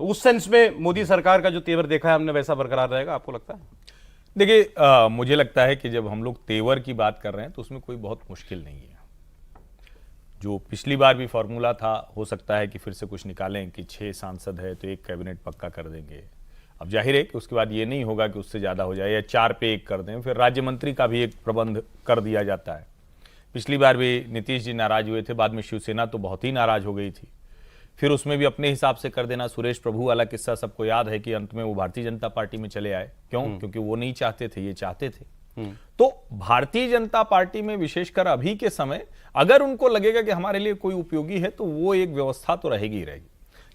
उस सेंस में मोदी सरकार का जो तेवर देखा है हमने वैसा बरकरार रहेगा, आपको लगता है? देखिए, मुझे लगता है कि जब हम लोग तेवर की बात कर रहे हैं तो उसमें कोई बहुत मुश्किल नहीं है। जो पिछली बार भी फॉर्मूला था, हो सकता है कि फिर से कुछ निकालें कि 6 सांसद है तो 1 कैबिनेट पक्का कर देंगे। अब जाहिर है कि उसके बाद ये नहीं होगा कि उससे ज़्यादा हो जाए, या 4 पे 1 कर दें, फिर राज्य मंत्री का भी एक प्रबंध कर दिया जाता है। पिछली बार भी नीतीश जी नाराज हुए थे, बाद में शिवसेना तो बहुत ही नाराज हो गई थी, फिर उसमें भी अपने हिसाब से कर देना। सुरेश प्रभु वाला किस्सा सबको याद है कि अंत में वो भारतीय जनता पार्टी में चले आए। क्यों? क्योंकि वो नहीं चाहते थे, ये चाहते थे। तो भारतीय जनता पार्टी में विशेषकर अभी के समय अगर उनको लगेगा कि हमारे लिए कोई उपयोगी है तो वो एक व्यवस्था तो रहेगी ही रहेगी।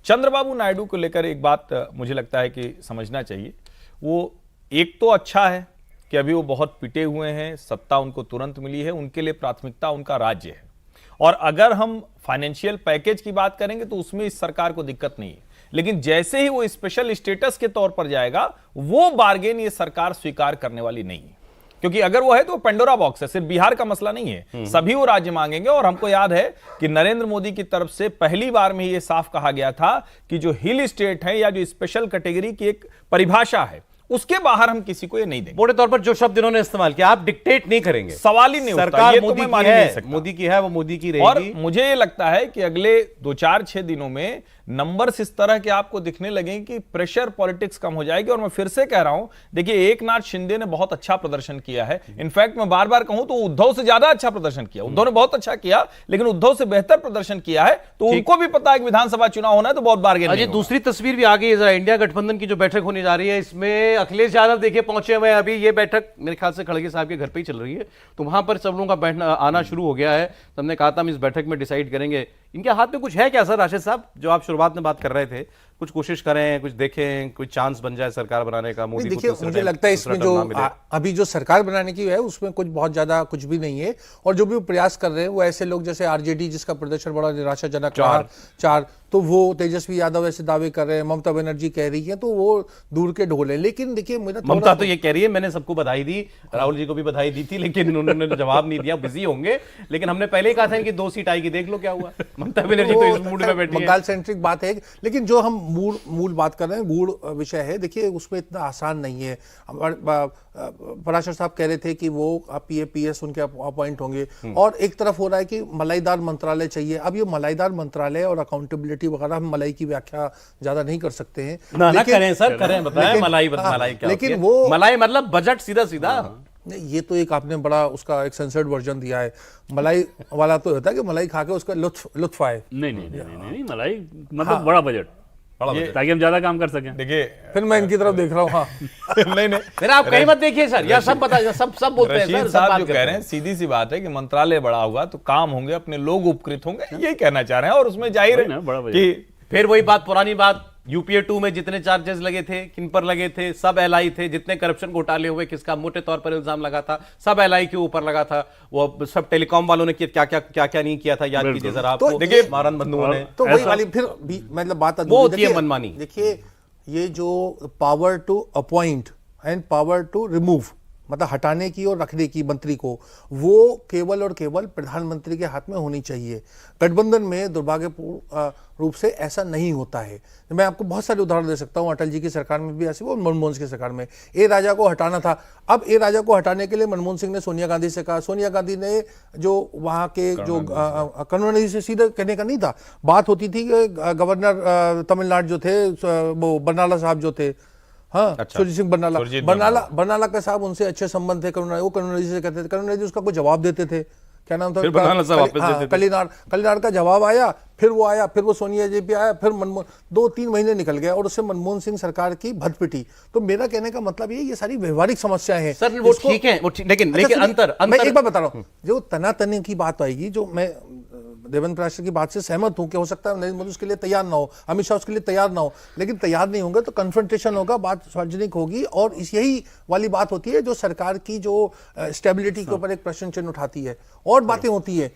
चंद्रबाबू नायडू को लेकर एक बात मुझे लगता है कि समझना चाहिए। वो एक तो अच्छा है कि अभी वो बहुत पिटे हुए हैं, सत्ता उनको तुरंत मिली है, उनके लिए प्राथमिकता उनका राज्य है। और अगर हम फाइनेंशियल पैकेज की बात करेंगे तो उसमें इस सरकार को दिक्कत नहीं है, लेकिन जैसे ही वो स्पेशल स्टेटस के तौर पर जाएगा वो बार्गेन ये सरकार स्वीकार करने वाली नहीं है। क्योंकि अगर वो है तो पेंडोरा बॉक्स है, सिर्फ बिहार का मसला नहीं है, सभी वो राज्य मांगेंगे। और हमको याद है कि नरेंद्र मोदी की तरफ से पहली बार में ये साफ कहा गया था कि जो हिल स्टेट है या जो स्पेशल कैटेगरी की एक परिभाषा है उसके बाहर हम किसी को ये नहीं देंगे। मोटे तौर पर जो शब्द इन्होंने इस्तेमाल किया, आप डिक्टेट नहीं करेंगे, सवाल ही नहीं उठता। सरकार ये तो मोदी मैं की मान ही नहीं है, सकता। मोदी की है, वो मोदी की और रहेगी। मुझे ये लगता है कि अगले 2-4-6 दिनों में नंबर्स इस तरह के आपको दिखने लगेंगे कि प्रेशर पॉलिटिक्स कम हो जाएगी। और मैं फिर से कह रहा हूं, देखिए एकनाथ शिंदे ने बहुत अच्छा प्रदर्शन किया है। इनफैक्ट मैं बार बार कहूं तो उद्धव से ज्यादा अच्छा प्रदर्शन किया। उद्धव ने बहुत अच्छा किया, लेकिन उद्धव से बेहतर प्रदर्शन किया है। तो उनको भी पता है कि विधानसभा चुनाव होना है तो बहुत बार्गेन नहीं होगा। दूसरी तस्वीर भी आ गई है जरा, इंडिया गठबंधन की जो बैठक होने जा रही है, इसमें अखिलेश यादव देखिए पहुंचे हुए हैं। अभी ये बैठक मेरे ख्याल से खड़गे साहब के घर पे ही चल रही है, तो वहां पर सब लोगों का बैठना आना शुरू हो गया है। सबने कहा था हम इस बैठक में डिसाइड करेंगे। इनके हाथ में कुछ है क्या सर? राशिद साहब, जो आप शुरुआत में बात कर रहे थे, कुछ कोशिश करें, कुछ देखें, कुछ चांस बन जाए सरकार बनाने का। मोदी देखिए, मुझे लगता है इसमें जो अभी जो सरकार बनाने की है उसमें कुछ बहुत ज्यादा कुछ भी नहीं है। और जो भी वो प्रयास कर रहे हैं वो ऐसे लोग जैसे आरजेडी, जिसका प्रदर्शन बड़ा निराशाजनक रहा, 4 तो वो तेजस्वी यादव ऐसे दावे कर रहे हैं, ममता बनर्जी कह रही है, तो वो दूर के ढोल है। लेकिन देखिए, मेरा ममता तो ये कह रही है मैंने सबको बधाई दी, राहुल जी को भी बधाई दी थी, लेकिन उन्होंने जवाब नहीं दिया, बिजी होंगे। लेकिन हमने पहले ही कहा था कि 2 सीट आएगी, देख लो क्या हुआ। ममता बनर्जी तो इस मूड में बैठी है। बंगाल सेंट्रिक बात है, लेकिन जो हम मूल बात कर रहे हैं, गूढ़ विषय है। देखिए, उसमें इतना आसान नहीं है। पराशर साहब कह रहे थे कि वो पीएस उनके अपॉइंट होंगे, और एक तरफ हो रहा है कि मलाईदार मंत्रालय चाहिए। अब ये मलाईदार मंत्रालय और अकाउंटेबिलिटी वगैरह, हम मलाई की व्याख्या ज्यादा नहीं कर सकते हैं। ना करें सर, करें, बताएं मलाई क्या, लेकिन वो मलाई मतलब बजट सीधा नहीं, ये तो एक आपने बड़ा उसका एक सेंसर्ड वर्जन दिया है। मलाई वाला तो होता है कि मलाई खा के उसका लुत्फ आए। नहीं, मलाई मतलब बड़ा बजट, ताकि हम ज्यादा काम कर सकें। देखिए, फिर मैं इनकी तरफ देख रहा हूँ। हाँ नहीं फिर आप कहीं मत देखिए सर, या सब पता, सब बोलते हैं रशीद सर, साहब जो कह रहे हैं सीधी सी बात है कि मंत्रालय बड़ा होगा तो काम होंगे, अपने लोग उपकृत होंगे, यही कहना चाह रहे हैं। और उसमें जाहिर है कि फिर वही बात, पुरानी बात, यूपीए 2 में जितने चार्जेस लगे थे, किन पर लगे थे, सब एलआई थे। जितने करप्शन घोटाले हुए, किसका मोटे तौर पर इल्जाम लगा था, सब एलआई के ऊपर लगा था। वो सब टेलीकॉम वालों ने क्या क्या नहीं किया था, याद कीजिए जरा आपको। देखिए मारन बंधुओं ने, तो वही वाली फिर भी मतलब बात वो होती है मनमानी। देखिए, ये जो power to appoint and power to remove, मतलब हटाने की और रखने की मंत्री को, वो केवल और केवल प्रधानमंत्री के हाथ में होनी चाहिए। गठबंधन में दुर्भाग्यपूर्ण रूप से ऐसा नहीं होता है। मैं आपको बहुत सारे उदाहरण दे सकता हूं, अटल जी की सरकार में भी ऐसे, वो मनमोहन सिंह की सरकार में ए राजा को हटाना था। अब ए राजा को हटाने के लिए मनमोहन सिंह ने सोनिया गांधी से कहा। सोनिया गांधी ने जो वहां के जो करुणानिधि से सीधे कहने का नहीं था, बात होती थी कि गवर्नर तमिलनाडु जो थे, वो बरनाला साहब जो थे, हाँ, सुरजीत सिंह बरनाला का साहब, उनसे अच्छे संबंध थे। वो करुणानिधि से कहते थे, करुणानिधि उसका कोई जवाब देते थे, क्या नाम था, कलिनार का जवाब आया, फिर वो आया, फिर वो सोनिया जी पे आया, फिर मनमोहन, 2-3 महीने निकल गए और उससे मनमोहन सिंह सरकार की भद पिटी। तो मेरा कहने का मतलब ये सारी व्यवहारिक समस्याएं हैं सर, वो ठीक है, लेकिन अंतर मैं एक बार बता रहा हूँ, जो तनातनी की बात आएगी, जो मैं देवेंद्र फडणवीस की बात से सहमत हूं कि हो सकता है नरेंद्र मोदी उसके लिए तैयार ना हो, अमित शाह उसके लिए तैयार ना हो, लेकिन तैयार नहीं होंगे तो कन्फ्रंटेशन होगा, बात सार्वजनिक होगी। और यही वाली बात होती है जो सरकार की जो स्टेबिलिटी के ऊपर एक प्रश्न चिन्ह उठाती है। और बातें होती है